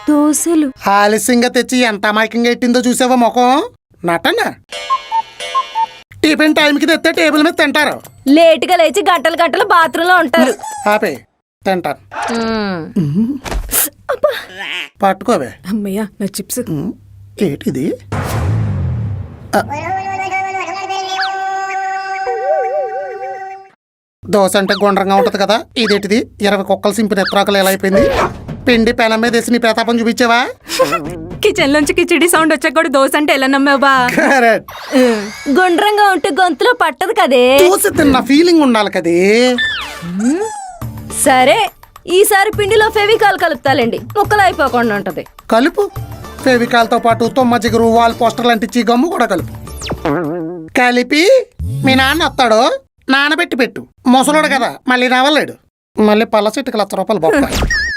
దోశలు ఆలస్యంగా తెచ్చి ఎంత అమాయకంగా ఎట్టిందో చూసావా ముఖం నటన. టిఫిన్ టైంకి తెస్తే టేబుల్ మీద తింటారు, లేటుగా లేచి గంటలు గంటలు బాత్రూంలో ఉంటారు. ఆపే తింటారు. పట్టుకోవే. అమ్మయ్యా నా చిప్స్. ఏంటిది? దోశ అంటే గుండ్రంగా ఉంటది కదా, ఇదేంటిది 20 కుక్కలు సింపిన ఎత్రాకలు ఎలా అయిపోయింది? పిండి పెనం మీద వేసి నీ ప్రతాపం చూపించావా? కిచెన్ లోంచి కిచిడి సౌండ్ వచ్చాక కూడా దోశ అంటే ఎలా నమ్మావా? గుండ్రంగా ఉంటే గొంతులో పట్టదు కదే. దోశ తిన్న ఫీలింగ్ ఉండాలి కదే. సరే ఈసారి పిండిలో ఫెవికాల్ కలుపుతాలండి, ముక్కలు అయిపోకుండా ఉంటది. కలుపు. ఫెవికాల్తో పాటు తొమ్మ జిగురు వాల్ పోస్టర్లు అంటించి గమ్ము కూడా కలుపు. కలిపి మీ నాన్న వస్తాడు, నానబెట్టి పెట్టు. ముసలోడు కదా మళ్ళీ రావలేడు. మళ్ళీ పళ్ళ చెట్టుకి 1,00,000 రూపాయలు బొక్క.